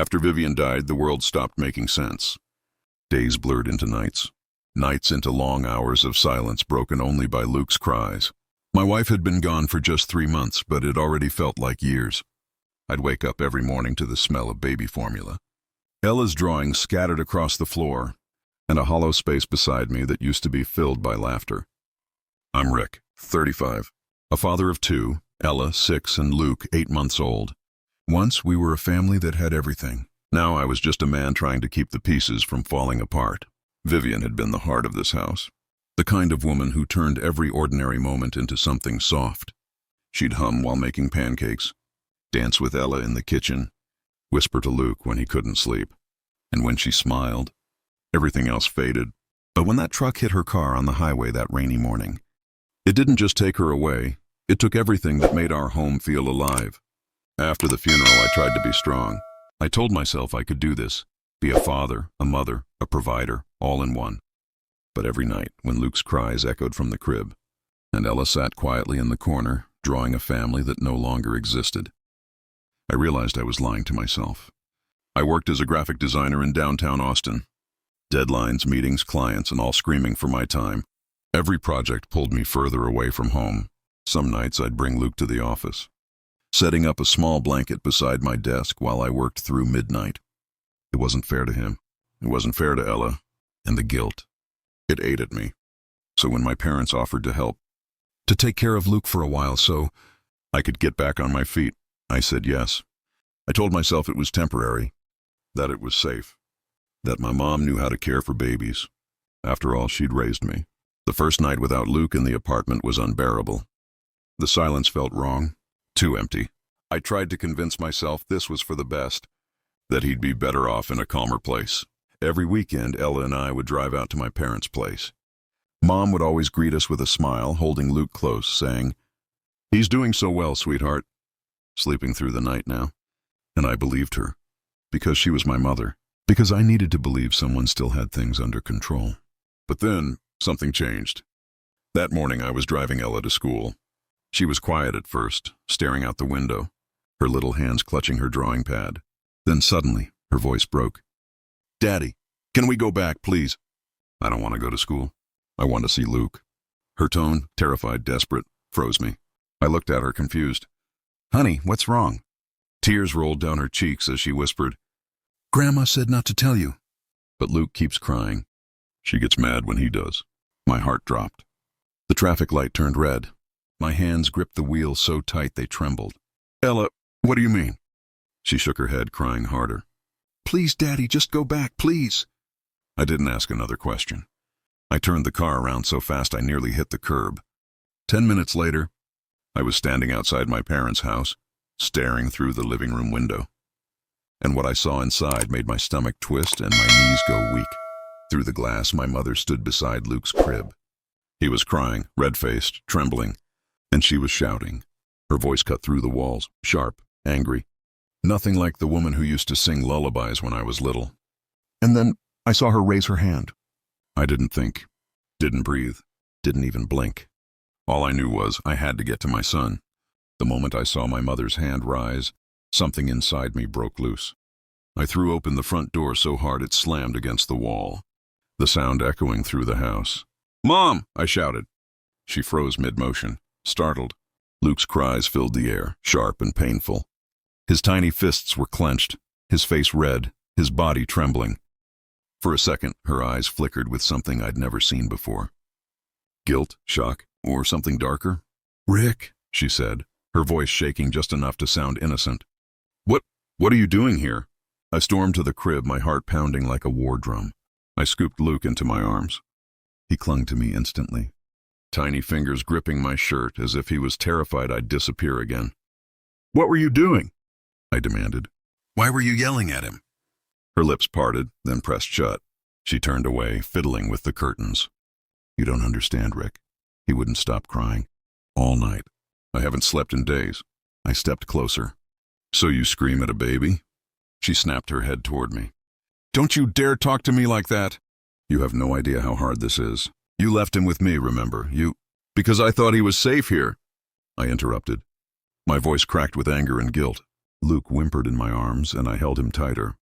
After Vivian died, the world stopped making sense. Days blurred into nights. Nights into long hours of silence broken only by Luke's cries. My wife had been gone for just 3 months, but it already felt like years. I'd wake up every morning to the smell of baby formula, Ella's drawings scattered across the floor, and a hollow space beside me that used to be filled by laughter. I'm Rick, 35, a father of 2, Ella, 6, and Luke, 8 months old. Once we were a family that had everything. Now I was just a man trying to keep the pieces from falling apart. Vivian had been the heart of this house, the kind of woman who turned every ordinary moment into something soft. She'd hum while making pancakes, dance with Ella in the kitchen, whisper to Luke when he couldn't sleep. And when she smiled, everything else faded. But when that truck hit her car on the highway that rainy morning, it didn't just take her away, it took everything that made our home feel alive. After the funeral, I tried to be strong. I told myself I could do this, be a father, a mother, a provider, all in one. But every night, when Luke's cries echoed from the crib, and Ella sat quietly in the corner, drawing a family that no longer existed, I realized I was lying to myself. I worked as a graphic designer in downtown Austin. Deadlines, meetings, clients, and all screaming for my time. Every project pulled me further away from home. Some nights I'd bring Luke to the office, setting up a small blanket beside my desk while I worked through midnight. It wasn't fair to him. It wasn't fair to Ella. And the guilt, it ate at me. So when my parents offered to help, to take care of Luke for a while so I could get back on my feet, I said yes. I told myself it was temporary, that it was safe, that my mom knew how to care for babies. After all, she'd raised me. The first night without Luke in the apartment was unbearable. The silence felt wrong, too empty. I tried to convince myself this was for the best, that he'd be better off in a calmer place. Every weekend, Ella and I would drive out to my parents' place. Mom would always greet us with a smile, holding Luke close, saying, "He's doing so well, sweetheart." Sleeping through the night now. And I believed her, because she was my mother, because I needed to believe someone still had things under control. But then, something changed. That morning I was driving Ella to school. She was quiet at first, staring out the window, her little hands clutching her drawing pad. Then suddenly, her voice broke. "Daddy, can we go back, please?" "I don't want to go to school. I want to see Luke." Her tone, terrified, desperate, froze me. I looked at her confused. "Honey, what's wrong?" Tears rolled down her cheeks as she whispered, "Grandma said not to tell you." But Luke keeps crying. She gets mad when he does. My heart dropped. The traffic light turned red. My hands gripped the wheel so tight they trembled. "Ella, what do you mean?" She shook her head, crying harder. "Please, Daddy, just go back, please." I didn't ask another question. I turned the car around so fast I nearly hit the curb. 10 minutes later, I was standing outside my parents' house, staring through the living room window. And what I saw inside made my stomach twist and my knees go weak. Through the glass, my mother stood beside Luke's crib. He was crying, red-faced, trembling, and she was shouting. Her voice cut through the walls, sharp, angry. Nothing like the woman who used to sing lullabies when I was little. And then I saw her raise her hand. I didn't think, didn't breathe, didn't even blink. All I knew was I had to get to my son. The moment I saw my mother's hand rise, something inside me broke loose. I threw open the front door so hard it slammed against the wall, the sound echoing through the house. "Mom!" I shouted. She froze mid-motion, startled. Luke's cries filled the air, sharp and painful. His tiny fists were clenched, his face red, his body trembling. For a second, her eyes flickered with something I'd never seen before. Guilt, shock, or something darker? "Rick," she said, her voice shaking just enough to sound innocent. What are you doing here?" I stormed to the crib, my heart pounding like a war drum. I scooped Luke into my arms. He clung to me instantly, tiny fingers gripping my shirt as if he was terrified I'd disappear again. "What were you doing?" I demanded. "Why were you yelling at him?" Her lips parted, then pressed shut. She turned away, fiddling with the curtains. "You don't understand, Rick." He wouldn't stop crying. All night. I haven't slept in days. I stepped closer. "So you scream at a baby?" She snapped her head toward me. "Don't you dare talk to me like that." "You have no idea how hard this is. You left him with me, remember? Because I thought he was safe here." I interrupted. My voice cracked with anger and guilt. Luke whimpered in my arms, and I held him tighter.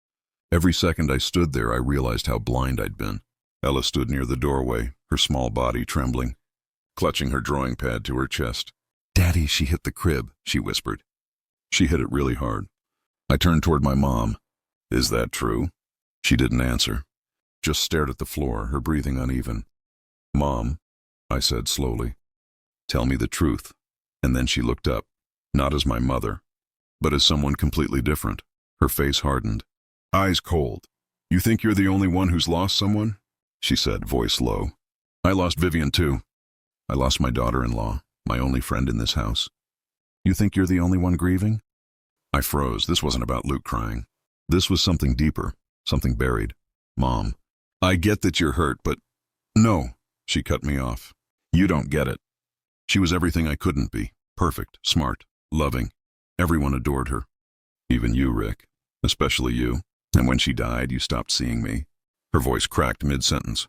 Every second I stood there, I realized how blind I'd been. Ella stood near the doorway, her small body trembling, clutching her drawing pad to her chest. "Daddy, she hit the crib," she whispered. "She hit it really hard." I turned toward my mom. "Is that true?" She didn't answer, just stared at the floor, her breathing uneven. "Mom," I said slowly, "tell me the truth." And then she looked up, not as my mother, but as someone completely different. Her face hardened, eyes cold. "You think you're the only one who's lost someone?" she said, voice low. "I lost Vivian too. I lost my daughter-in-law, my only friend in this house. You think you're the only one grieving?" I froze. This wasn't about Luke crying. This was something deeper, something buried. "Mom, I get that you're hurt, but—" "No," she cut me off. "You don't get it. She was everything I couldn't be. Perfect, smart, loving. Everyone adored her. Even you, Rick. Especially you. And when she died, you stopped seeing me." Her voice cracked mid-sentence.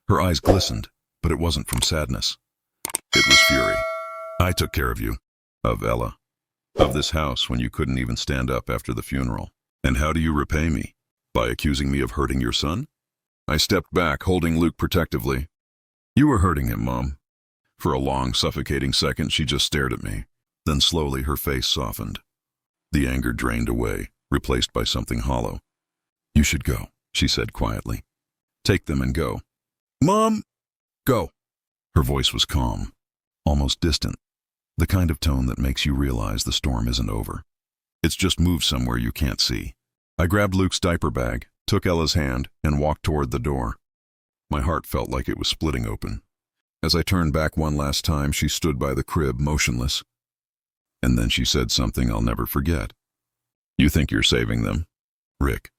Her eyes glistened, but it wasn't from sadness. It was fury. "I took care of you. Of Ella. Of this house when you couldn't even stand up after the funeral. And how do you repay me? By accusing me of hurting your son?" I stepped back, holding Luke protectively. "You were hurting him, Mom." For a long, suffocating second, she just stared at me. Then slowly her face softened. The anger drained away, replaced by something hollow. "You should go," she said quietly. "Take them and go." "Mom!" "Go." Her voice was calm, almost distant, the kind of tone that makes you realize the storm isn't over. It's just moved somewhere you can't see. I grabbed Luke's diaper bag, took Ella's hand, and walked toward the door. My heart felt like it was splitting open. As I turned back one last time, she stood by the crib, motionless. And then she said something I'll never forget. "You think you're saving them, Rick.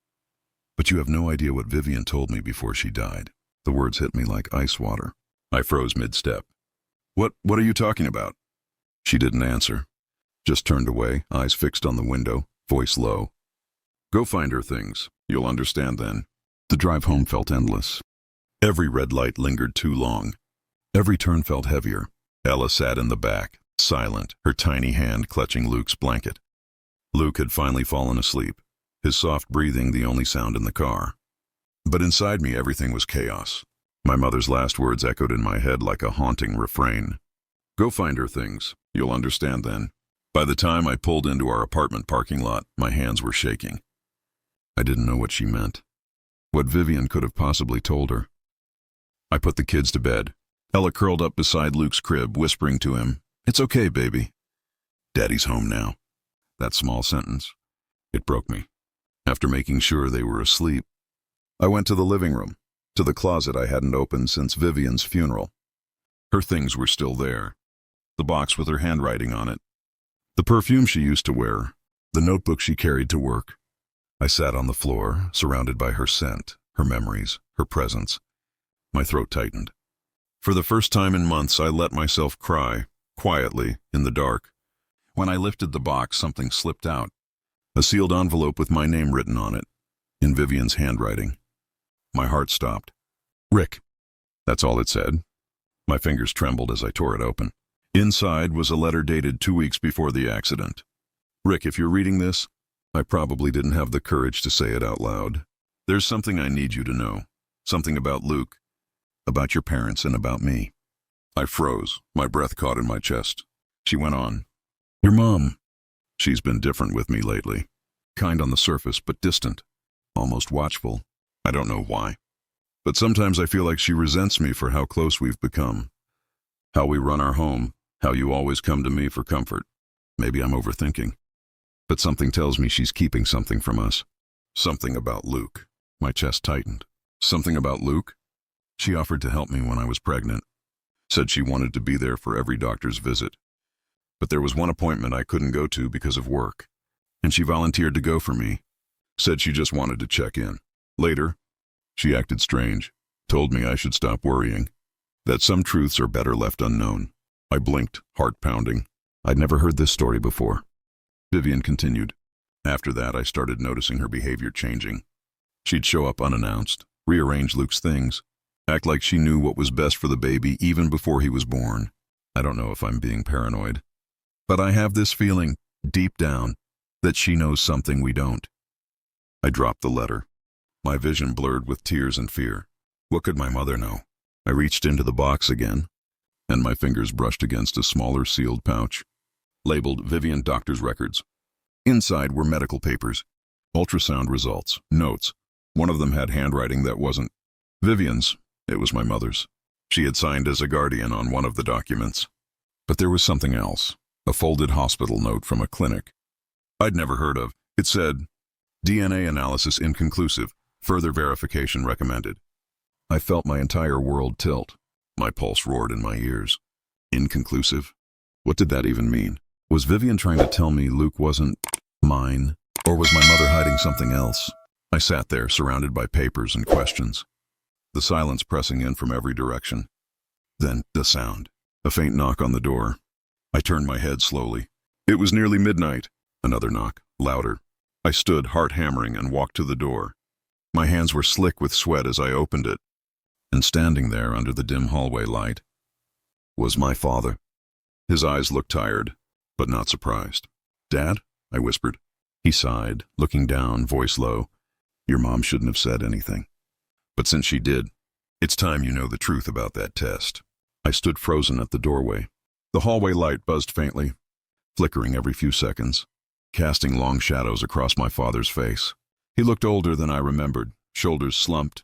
But you have no idea what Vivian told me before she died." The words hit me like ice water. I froze mid-step. What are you talking about?" She didn't answer, just turned away, eyes fixed on the window, voice low. "Go find her things. You'll understand then." The drive home felt endless. Every red light lingered too long. Every turn felt heavier. Ella sat in the back, silent, her tiny hand clutching Luke's blanket. Luke had finally fallen asleep, his soft breathing the only sound in the car. But inside me everything was chaos. My mother's last words echoed in my head like a haunting refrain. "Go find her things. You'll understand then." By the time I pulled into our apartment parking lot, my hands were shaking. I didn't know what she meant, what Vivian could have possibly told her. I put the kids to bed. Ella curled up beside Luke's crib, whispering to him, "It's okay, baby. Daddy's home now." That small sentence, it broke me. After making sure they were asleep, I went to the living room, to the closet I hadn't opened since Vivian's funeral. Her things were still there. The box with her handwriting on it, the perfume she used to wear, the notebook she carried to work. I sat on the floor, surrounded by her scent, her memories, her presence. My throat tightened. For the first time in months, I let myself cry, quietly, in the dark. When I lifted the box, something slipped out. A sealed envelope with my name written on it, in Vivian's handwriting. My heart stopped. "Rick." That's all it said. My fingers trembled as I tore it open. Inside was a letter dated 2 weeks before the accident. "Rick, if you're reading this," I probably didn't have the courage to say it out loud. "There's something I need you to know. Something about Luke, about your parents, and about me." I froze, my breath caught in my chest. She went on. "Your mom. She's been different with me lately. Kind on the surface, but distant. Almost watchful. I don't know why. But sometimes I feel like she resents me for how close we've become. How we run our home, how you always come to me for comfort. Maybe I'm overthinking. But something tells me she's keeping something from us. Something about Luke." My chest tightened. "Something about Luke?" "She offered to help me when I was pregnant. Said she wanted to be there for every doctor's visit. But there was one appointment I couldn't go to because of work. And she volunteered to go for me. Said she just wanted to check in. Later, she acted strange. Told me I should stop worrying. That some truths are better left unknown." I blinked, heart pounding. I'd never heard this story before. Vivian continued. "After that, I started noticing her behavior changing. She'd show up unannounced, rearrange Luke's things, act like she knew what was best for the baby even before he was born. I don't know if I'm being paranoid, but I have this feeling, deep down, That she knows something we don't. I dropped the letter. My vision blurred with tears and fear. What could my mother know? I reached into the box again, and my fingers brushed against a smaller sealed pouch, labeled Vivian Doctor's Records. Inside were medical papers, ultrasound results, notes. One of them had handwriting that wasn't Vivian's, it was my mother's. She had signed as a guardian on one of the documents. But there was something else, a folded hospital note from a clinic I'd never heard of. It said, DNA analysis inconclusive, further verification recommended. I felt my entire world tilt. My pulse roared in my ears. Inconclusive? What did that even mean? Was Vivian trying to tell me Luke wasn't mine? Or was my mother hiding something else? I sat there, surrounded by papers and questions, the silence pressing in from every direction. Then, the sound. A faint knock on the door. I turned my head slowly. It was nearly midnight. Another knock, louder. I stood, heart hammering, and walked to the door. My hands were slick with sweat as I opened it. And standing there under the dim hallway light was my father. His eyes looked tired, but not surprised. "Dad?" I whispered. He sighed, looking down, voice low. "Your mom shouldn't have said anything. But since she did, it's time you know the truth about that test." I stood frozen at the doorway. The hallway light buzzed faintly, flickering every few seconds, casting long shadows across my father's face. He looked older than I remembered, shoulders slumped,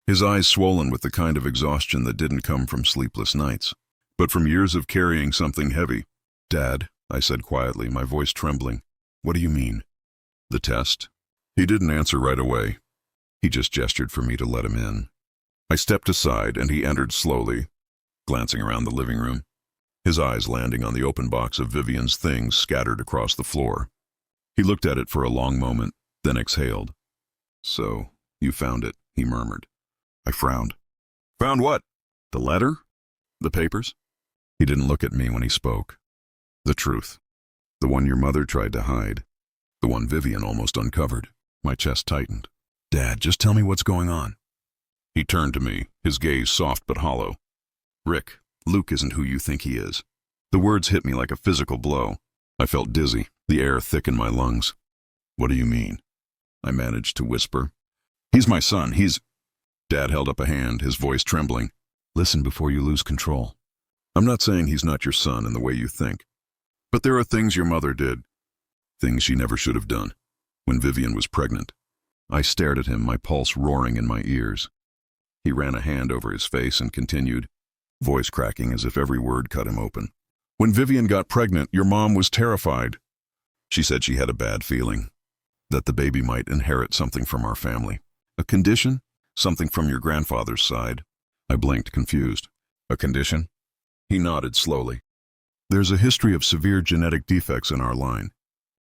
his eyes swollen with the kind of exhaustion that didn't come from sleepless nights, but from years of carrying something heavy. "Dad," I said quietly, my voice trembling. "What do you mean?" "The test?" He didn't answer right away. He just gestured for me to let him in. I stepped aside and he entered slowly, glancing around the living room, his eyes landing on the open box of Vivian's things scattered across the floor. He looked at it for a long moment, then exhaled. "So, you found it," he murmured. I frowned. "Found what?" "The letter? The papers?" He didn't look at me when he spoke. "The truth. The one your mother tried to hide. The one Vivian almost uncovered." My chest tightened. "Dad, just tell me what's going on." He turned to me, his gaze soft but hollow. "Rick, Luke isn't who you think he is." The words hit me like a physical blow. I felt dizzy, the air thick in my lungs. "What do you mean?" I managed to whisper. "He's my son, he's—" Dad held up a hand, his voice trembling. "Listen before you lose control. I'm not saying he's not your son in the way you think. But there are things your mother did. Things she never should have done. When Vivian was pregnant." I stared at him, my pulse roaring in my ears. He ran a hand over his face and continued, voice cracking as if every word cut him open. "When Vivian got pregnant, your mom was terrified. She said she had a bad feeling, that the baby might inherit something from our family. A condition? Something from your grandfather's side." I blinked, confused. "A condition?" He nodded slowly. "There's a history of severe genetic defects in our line.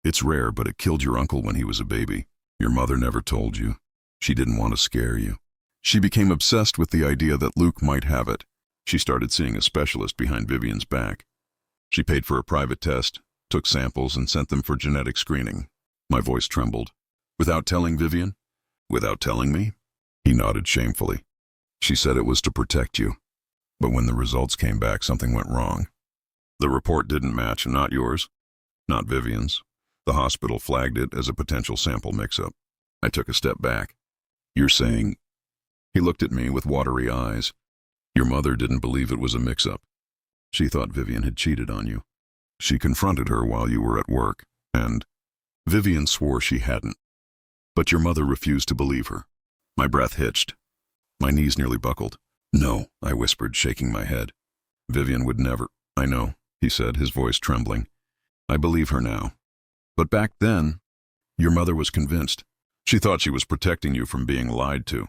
It's rare, but it killed your uncle when he was a baby. Your mother never told you. She didn't want to scare you. She became obsessed with the idea that Luke might have it. She started seeing a specialist behind Vivian's back. She paid for a private test, took samples, and sent them for genetic screening." My voice trembled. "Without telling Vivian? Without telling me?" He nodded shamefully. "She said it was to protect you. But when the results came back, something went wrong. The report didn't match, not yours, not Vivian's. The hospital flagged it as a potential sample mix-up." I took a step back. "You're saying—" He looked at me with watery eyes. "Your mother didn't believe it was a mix-up. She thought Vivian had cheated on you. She confronted her while you were at work, and Vivian swore she hadn't. But your mother refused to believe her." My breath hitched. My knees nearly buckled. "No," I whispered, shaking my head. "Vivian would never—" "I know," he said, his voice trembling. "I believe her now. But back then, your mother was convinced. She thought she was protecting you from being lied to.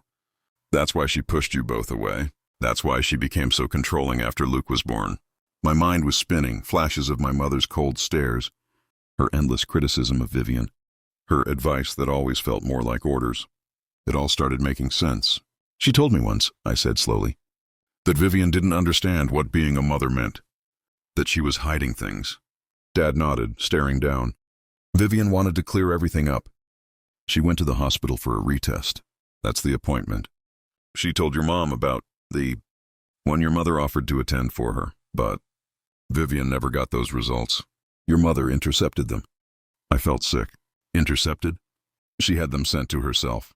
That's why she pushed you both away. That's why she became so controlling after Luke was born." My mind was spinning, flashes of my mother's cold stares, her endless criticism of Vivian, her advice that always felt more like orders. It all started making sense. "She told me once," I said slowly, "that Vivian didn't understand what being a mother meant, that she was hiding things." Dad nodded, staring down. "Vivian wanted to clear everything up. She went to the hospital for a retest. That's the appointment. She told your mom about the one your mother offered to attend for her, but Vivian never got those results. Your mother intercepted them." I felt sick. Intercepted? She had them sent to herself.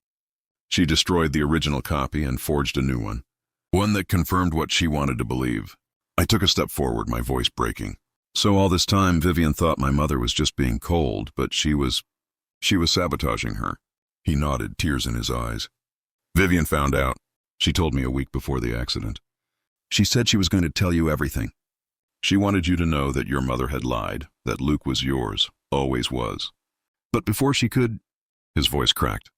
She destroyed the original copy and forged a new one that confirmed what she wanted to believe. I took a step forward, my voice breaking. So all this time, Vivian thought my mother was just being cold, but she was sabotaging her. He nodded, tears in his eyes. Vivian found out. She told me a week before the accident. She said she was going to tell you everything. She wanted you to know that your mother had lied, that Luke was yours, always was. But before she could... His voice cracked.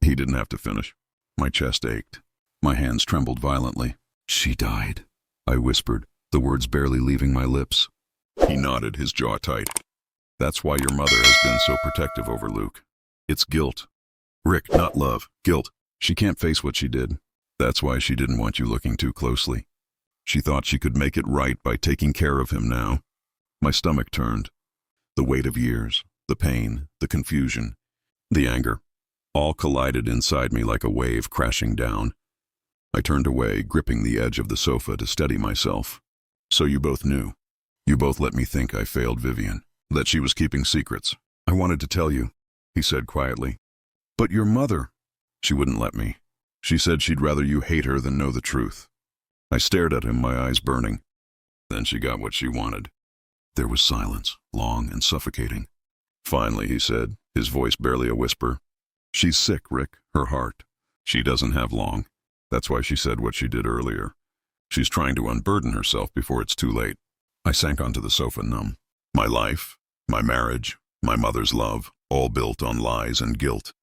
He didn't have to finish. My chest ached. My hands trembled violently. She died, I whispered, the words barely leaving my lips. He nodded, his jaw tight. That's why your mother has been so protective over Luke. It's guilt. Rick, not love, guilt. She can't face what she did. That's why she didn't want you looking too closely. She thought she could make it right by taking care of him now. My stomach turned. The weight of years, the pain, the confusion, the anger, all collided inside me like a wave crashing down. I turned away, gripping the edge of the sofa to steady myself. So you both knew. You both let me think I failed Vivian, that she was keeping secrets. I wanted to tell you, he said quietly. But your mother, she wouldn't let me. She said she'd rather you hate her than know the truth. I stared at him, my eyes burning. Then she got what she wanted. There was silence, long and suffocating. Finally, he said, his voice barely a whisper. She's sick, Rick, her heart. She doesn't have long. That's why she said what she did earlier. She's trying to unburden herself before it's too late. I sank onto the sofa numb. My life, my marriage, my mother's love, all built on lies and guilt.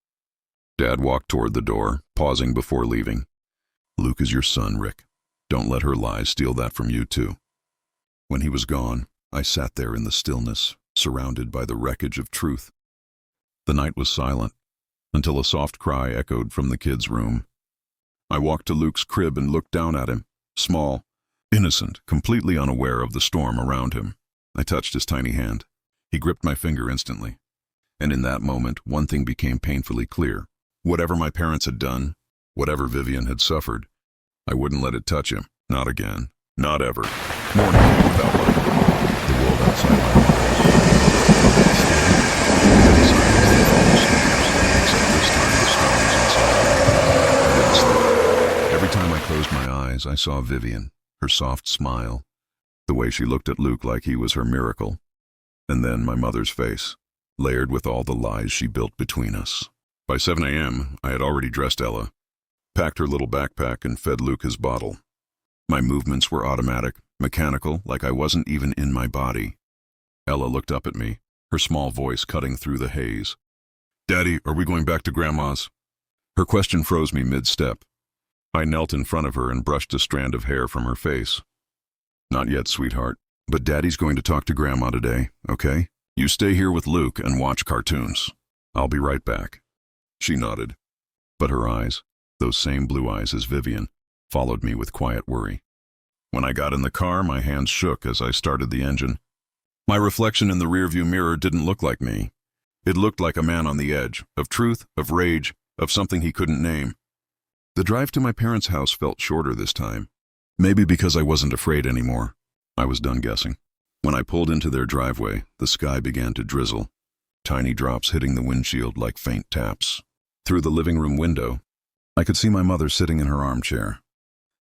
Dad walked toward the door, pausing before leaving. Luke is your son, Rick. Don't let her lies steal that from you, too. When he was gone, I sat there in the stillness, surrounded by the wreckage of truth. The night was silent, until a soft cry echoed from the kids' room. I walked to Luke's crib and looked down at him, small, innocent, completely unaware of the storm around him. I touched his tiny hand. He gripped my finger instantly. And in that moment, one thing became painfully clear. Whatever my parents had done, whatever Vivian had suffered, I wouldn't let it touch him. Not again. Not ever. Morning came without light. The world outside my windows. Steady silence that except this time the storm was inside. I didn't sleep. Every time I closed my eyes, I saw Vivian, her soft smile, the way she looked at Luke like he was her miracle, and then my mother's face, layered with all the lies she built between us. By 7 a.m., I had already dressed Ella, packed her little backpack, and fed Luke his bottle. My movements were automatic, mechanical, like I wasn't even in my body. Ella looked up at me, her small voice cutting through the haze. Daddy, are we going back to Grandma's? Her question froze me mid-step. I knelt in front of her and brushed a strand of hair from her face. Not yet, sweetheart, but Daddy's going to talk to Grandma today, okay? You stay here with Luke and watch cartoons. I'll be right back. She nodded, but her eyes, those same blue eyes as Vivian, followed me with quiet worry. When I got in the car, my hands shook as I started the engine. My reflection in the rearview mirror didn't look like me. It looked like a man on the edge, of truth, of rage, of something he couldn't name. The drive to my parents' house felt shorter this time. Maybe because I wasn't afraid anymore. I was done guessing. When I pulled into their driveway, the sky began to drizzle, tiny drops hitting the windshield like faint taps. Through the living room window, I could see my mother sitting in her armchair.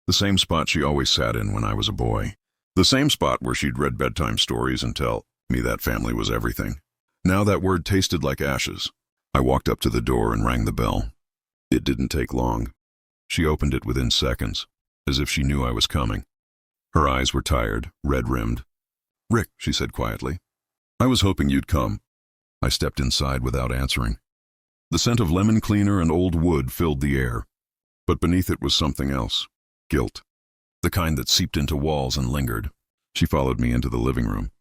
The same spot she always sat in when I was a boy. The same spot where she'd read bedtime stories and tell me that family was everything. Now that word tasted like ashes. I walked up to the door and rang the bell. It didn't take long. She opened it within seconds, as if she knew I was coming. Her eyes were tired, red-rimmed. Rick, she said quietly, I was hoping you'd come. I stepped inside without answering. The scent of lemon cleaner and old wood filled the air, but beneath it was something else. Guilt. The kind that seeped into walls and lingered. She followed me into the living room.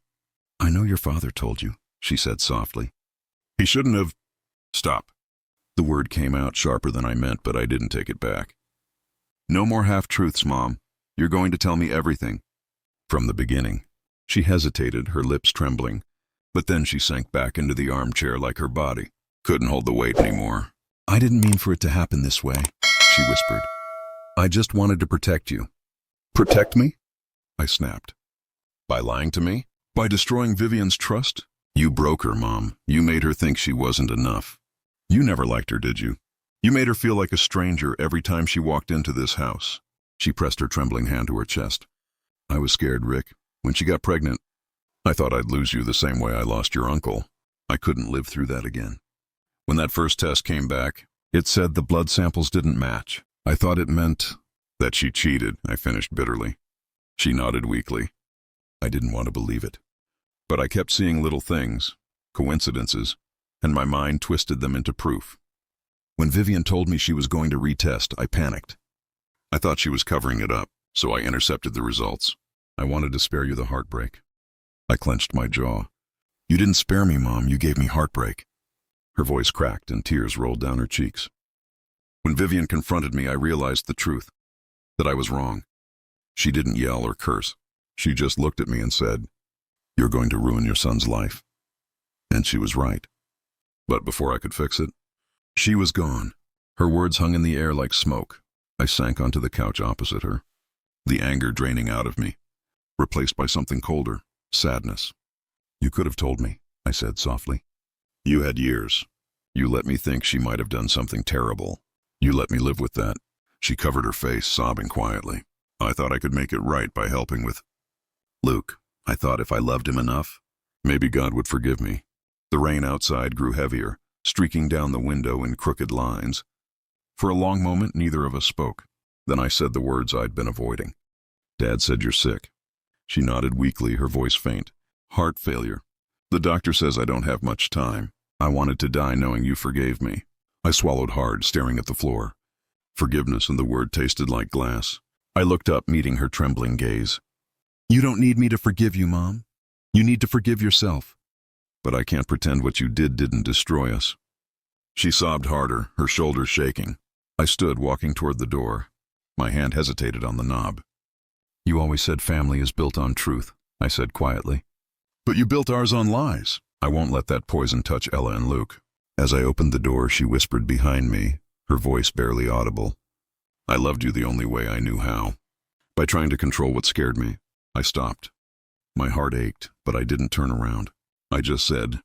I know your father told you, she said softly. He shouldn't have... Stop. The word came out sharper than I meant, but I didn't take it back. No more half-truths, Mom. You're going to tell me everything. From the beginning. She hesitated, her lips trembling, but then she sank back into the armchair like her body couldn't hold the weight anymore. I didn't mean for it to happen this way, she whispered. I just wanted to protect you. Protect me? I snapped. By lying to me? By destroying Vivian's trust? You broke her, Mom. You made her think she wasn't enough. You never liked her, did you? You made her feel like a stranger every time she walked into this house. She pressed her trembling hand to her chest. I was scared, Rick. When she got pregnant, I thought I'd lose you the same way I lost your uncle. I couldn't live through that again. When that first test came back, it said the blood samples didn't match. I thought it meant that she cheated, I finished bitterly. She nodded weakly. I didn't want to believe it. But I kept seeing little things, coincidences, and my mind twisted them into proof. When Vivian told me she was going to retest, I panicked. I thought she was covering it up, so I intercepted the results. I wanted to spare you the heartbreak. I clenched my jaw. You didn't spare me, Mom. You gave me heartbreak. Her voice cracked and tears rolled down her cheeks. When Vivian confronted me, I realized the truth, that I was wrong. She didn't yell or curse. She just looked at me and said, "You're going to ruin your son's life." And she was right. But before I could fix it, she was gone. Her words hung in the air like smoke. I sank onto the couch opposite her, the anger draining out of me, replaced by something colder, sadness. You could have told me, I said softly. You had years. You let me think she might have done something terrible. You let me live with that. She covered her face, sobbing quietly. I thought I could make it right by helping with Luke. I thought if I loved him enough, maybe God would forgive me. The rain outside grew heavier, streaking down the window in crooked lines. For a long moment, neither of us spoke. Then I said the words I'd been avoiding. Dad said you're sick. She nodded weakly, her voice faint. Heart failure. The doctor says I don't have much time. I wanted to die knowing you forgave me. I swallowed hard, staring at the floor. Forgiveness and the word tasted like glass. I looked up, meeting her trembling gaze. You don't need me to forgive you, Mom. You need to forgive yourself. But I can't pretend what you did didn't destroy us. She sobbed harder, her shoulders shaking. I stood, walking toward the door. My hand hesitated on the knob. You always said family is built on truth, I said quietly. But you built ours on lies. I won't let that poison touch Ella and Luke. As I opened the door, she whispered behind me, her voice barely audible. I loved you the only way I knew how. By trying to control what scared me, I stopped. My heart ached, but I didn't turn around. I just said,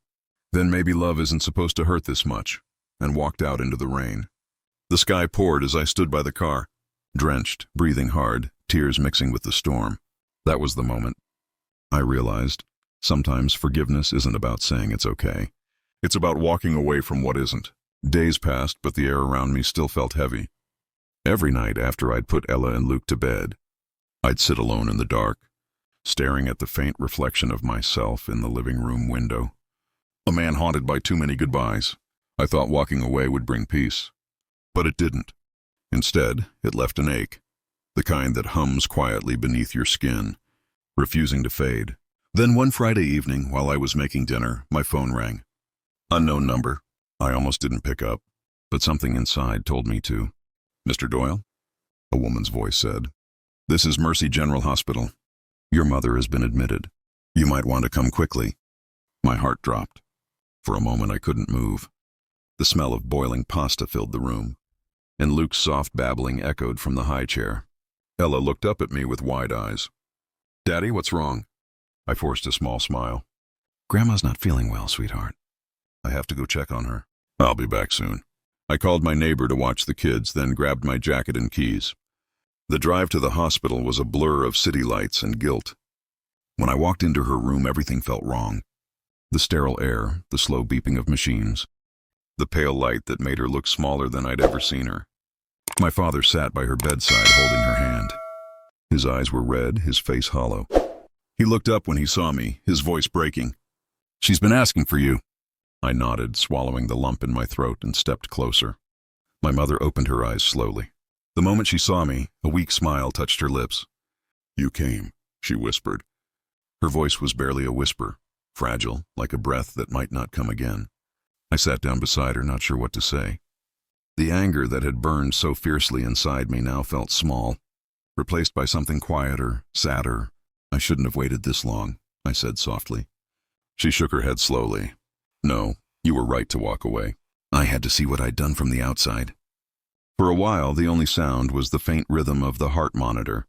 then maybe love isn't supposed to hurt this much, and walked out into the rain. The sky poured as I stood by the car, drenched, breathing hard, tears mixing with the storm. That was the moment. I realized, sometimes forgiveness isn't about saying it's okay. It's about walking away from what isn't. Days passed, but the air around me still felt heavy. Every night after I'd put Ella and Luke to bed, I'd sit alone in the dark, staring at the faint reflection of myself in the living room window. A man haunted by too many goodbyes. I thought walking away would bring peace. But it didn't. Instead, it left an ache, the kind that hums quietly beneath your skin, refusing to fade. Then one Friday evening, while I was making dinner, my phone rang. Unknown number. I almost didn't pick up, but something inside told me to. Mr. Doyle? A woman's voice said. This is Mercy General Hospital. Your mother has been admitted. You might want to come quickly. My heart dropped. For a moment I couldn't move. The smell of boiling pasta filled the room, and Luke's soft babbling echoed from the high chair. Ella looked up at me with wide eyes. Daddy, what's wrong? I forced a small smile. Grandma's not feeling well, sweetheart. I have to go check on her. I'll be back soon. I called my neighbor to watch the kids, then grabbed my jacket and keys. The drive to the hospital was a blur of city lights and guilt. When I walked into her room, everything felt wrong. The sterile air, the slow beeping of machines, the pale light that made her look smaller than I'd ever seen her. My father sat by her bedside holding her hand. His eyes were red, his face hollow. He looked up when he saw me, his voice breaking. She's been asking for you. I nodded, swallowing the lump in my throat, and stepped closer. My mother opened her eyes slowly. The moment she saw me, a weak smile touched her lips. You came, she whispered. Her voice was barely a whisper, fragile, like a breath that might not come again. I sat down beside her, not sure what to say. The anger that had burned so fiercely inside me now felt small, replaced by something quieter, sadder. I shouldn't have waited this long, I said softly. She shook her head slowly. No, you were right to walk away. I had to see what I'd done from the outside. For a while, the only sound was the faint rhythm of the heart monitor.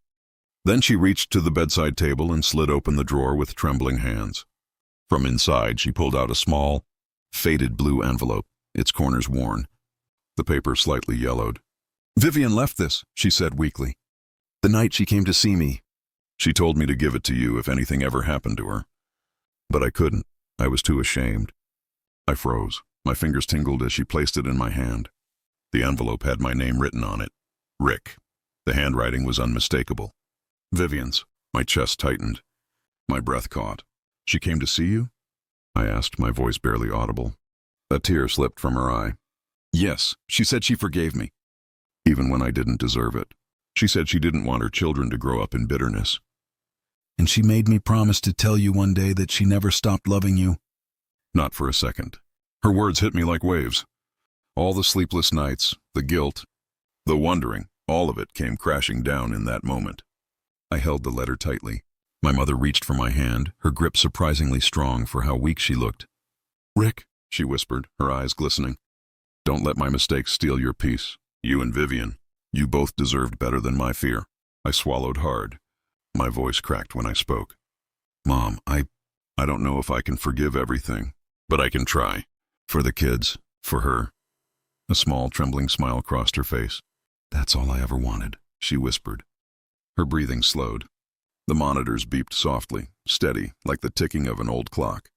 Then she reached to the bedside table and slid open the drawer with trembling hands. From inside, she pulled out a small, faded blue envelope, its corners worn. The paper slightly yellowed. "Vivian left this," she said weakly. "The night she came to see me. She told me to give it to you if anything ever happened to her. But I couldn't. I was too ashamed." I froze. My fingers tingled as she placed it in my hand. The envelope had my name written on it. Rick. The handwriting was unmistakable. Vivian's. My chest tightened. My breath caught. "She came to see you?" I asked, my voice barely audible. A tear slipped from her eye. "Yes, she said she forgave me. Even when I didn't deserve it. She said she didn't want her children to grow up in bitterness. And she made me promise to tell you one day that she never stopped loving you." Not for a second. Her words hit me like waves. All the sleepless nights, the guilt, the wondering, all of it came crashing down in that moment. I held the letter tightly. My mother reached for my hand, her grip surprisingly strong for how weak she looked. "Rick," she whispered, her eyes glistening. "Don't let my mistakes steal your peace. You and Vivian, you both deserved better than my fear." I swallowed hard. My voice cracked when I spoke. "Mom, I don't know if I can forgive everything, but I can try. For the kids, for her." A small, trembling smile crossed her face. "That's all I ever wanted," she whispered. Her breathing slowed. The monitors beeped softly, steady, like the ticking of an old clock.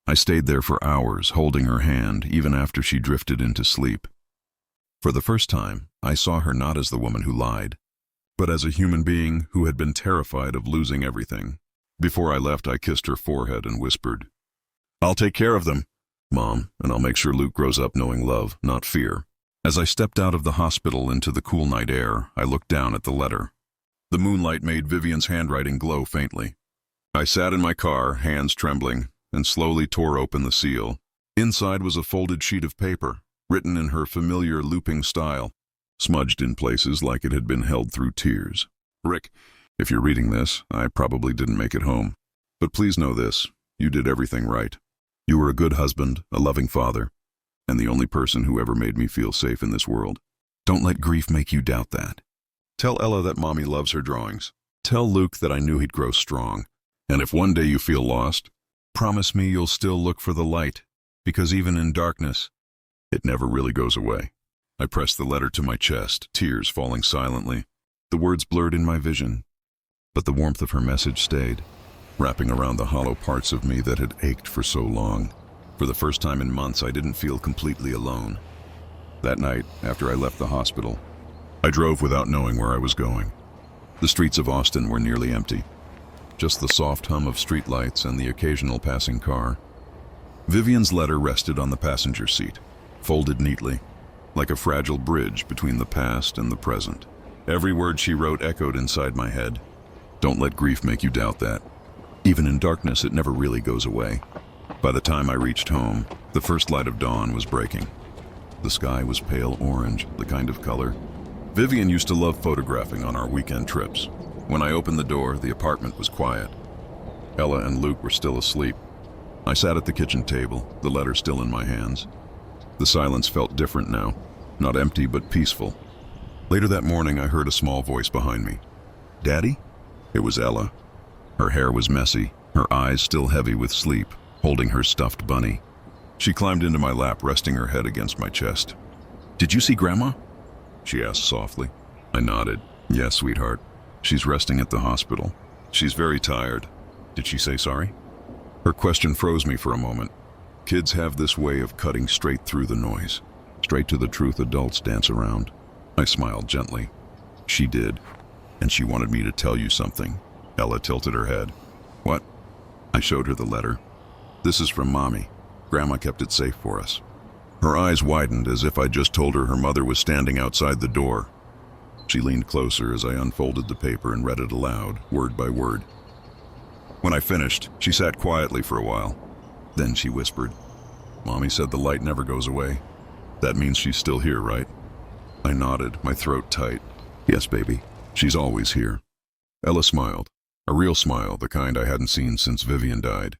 I stayed there for hours, holding her hand, even after she drifted into sleep. For the first time, I saw her not as the woman who lied, but as a human being who had been terrified of losing everything. Before I left, I kissed her forehead and whispered, "I'll take care of them, Mom, and I'll make sure Luke grows up knowing love, not fear." As I stepped out of the hospital into the cool night air, I looked down at the letter. The moonlight made Vivian's handwriting glow faintly. I sat in my car, hands trembling, and slowly tore open the seal. Inside was a folded sheet of paper, written in her familiar looping style, smudged in places like it had been held through tears. "Rick, if you're reading this, I probably didn't make it home. But please know this, you did everything right. You were a good husband, a loving father, and the only person who ever made me feel safe in this world. Don't let grief make you doubt that. Tell Ella that Mommy loves her drawings. Tell Luke that I knew he'd grow strong. And if one day you feel lost, promise me you'll still look for the light, because even in darkness, it never really goes away." I pressed the letter to my chest, tears falling silently. The words blurred in my vision, but the warmth of her message stayed, wrapping around the hollow parts of me that had ached for so long. For the first time in months, I didn't feel completely alone. That night, after I left the hospital, I drove without knowing where I was going. The streets of Austin were nearly empty. Just the soft hum of streetlights and the occasional passing car. Vivian's letter rested on the passenger seat, folded neatly, like a fragile bridge between the past and the present. Every word she wrote echoed inside my head. Don't let grief make you doubt that. Even in darkness, it never really goes away. By the time I reached home, the first light of dawn was breaking. The sky was pale orange, the kind of color Vivian used to love photographing on our weekend trips. When I opened the door, the apartment was quiet. Ella and Luke were still asleep. I sat at the kitchen table, the letter still in my hands. The silence felt different now, not empty but peaceful. Later that morning, I heard a small voice behind me. "Daddy?" It was Ella. Her hair was messy, her eyes still heavy with sleep, holding her stuffed bunny. She climbed into my lap, resting her head against my chest. "Did you see Grandma?" she asked softly. I nodded. "Yes, sweetheart. She's resting at the hospital. She's very tired." "Did she say sorry?" Her question froze me for a moment. Kids have this way of cutting straight through the noise, straight to the truth adults dance around. I smiled gently. "She did, and she wanted me to tell you something." Ella tilted her head. "What?" I showed her the letter. "This is from Mommy. Grandma kept it safe for us." Her eyes widened as if I'd just told her her mother was standing outside the door. She leaned closer as I unfolded the paper and read it aloud, word by word. When I finished, she sat quietly for a while. Then she whispered, "Mommy said the light never goes away. That means she's still here, right?" I nodded, my throat tight. "Yes, baby. She's always here." Ella smiled, a real smile, the kind I hadn't seen since Vivian died.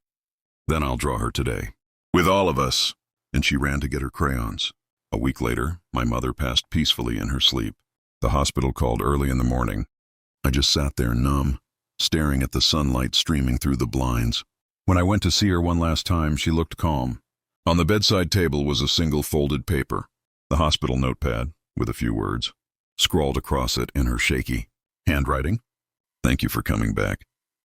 "Then I'll draw her today. With all of us." And she ran to get her crayons. A week later, my mother passed peacefully in her sleep. The hospital called early in the morning. I just sat there numb, staring at the sunlight streaming through the blinds. When I went to see her one last time, she looked calm. On the bedside table was a single folded paper, the hospital notepad, with a few words, scrawled across it in her shaky handwriting. Thank you for coming back.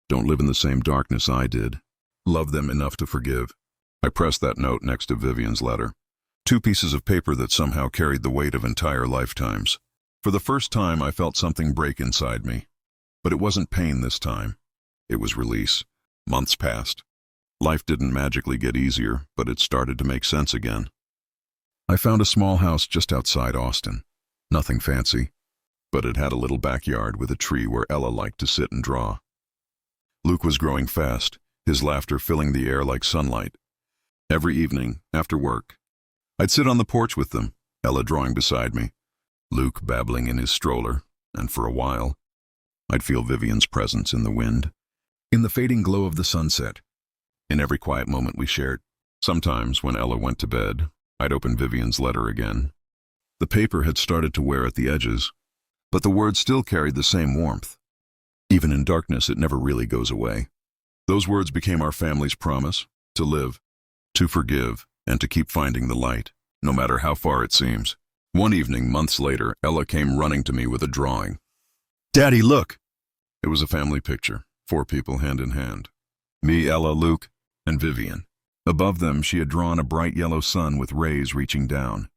Don't live in the same darkness I did. Love them enough to forgive. I pressed that note next to Vivian's letter. Two pieces of paper that somehow carried the weight of entire lifetimes. For the first time, I felt something break inside me. But it wasn't pain this time. It was release. Months passed. Life didn't magically get easier, but it started to make sense again. I found a small house just outside Austin. Nothing fancy, but it had a little backyard with a tree where Ella liked to sit and draw. Luke was growing fast, his laughter filling the air like sunlight. Every evening, after work, I'd sit on the porch with them, Ella drawing beside me, Luke babbling in his stroller, and for a while, I'd feel Vivian's presence in the wind, in the fading glow of the sunset, in every quiet moment we shared. Sometimes, when Ella went to bed, I'd open Vivian's letter again. The paper had started to wear at the edges, but the words still carried the same warmth. Even in darkness, it never really goes away. Those words became our family's promise, to live, to forgive, and to keep finding the light, no matter how far it seems. One evening, months later, Ella came running to me with a drawing. "Daddy, look!" It was a family picture, 4 people hand in hand. Me, Ella, Luke, and Vivian. Above them, she had drawn a bright yellow sun with rays reaching down.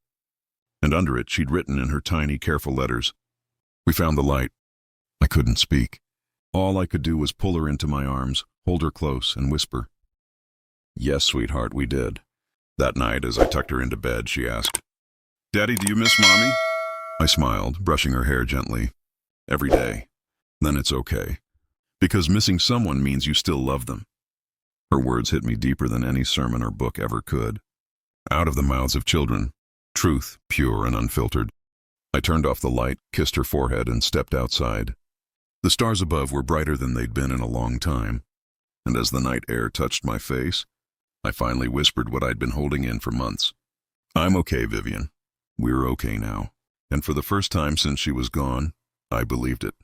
And under it, she'd written in her tiny, careful letters, "We found the light." I couldn't speak. All I could do was pull her into my arms, hold her close, and whisper, "Yes, sweetheart, we did." That night, as I tucked her into bed, she asked, "Daddy, do you miss Mommy?" I smiled, brushing her hair gently. "Every day. Then it's okay. Because missing someone means you still love them." Her words hit me deeper than any sermon or book ever could. Out of the mouths of children, truth, pure and unfiltered. I turned off the light, kissed her forehead, and stepped outside. The stars above were brighter than they'd been in a long time, and as the night air touched my face, I finally whispered what I'd been holding in for months. "I'm okay, Vivian. We're okay now." And for the first time since she was gone, I believed it.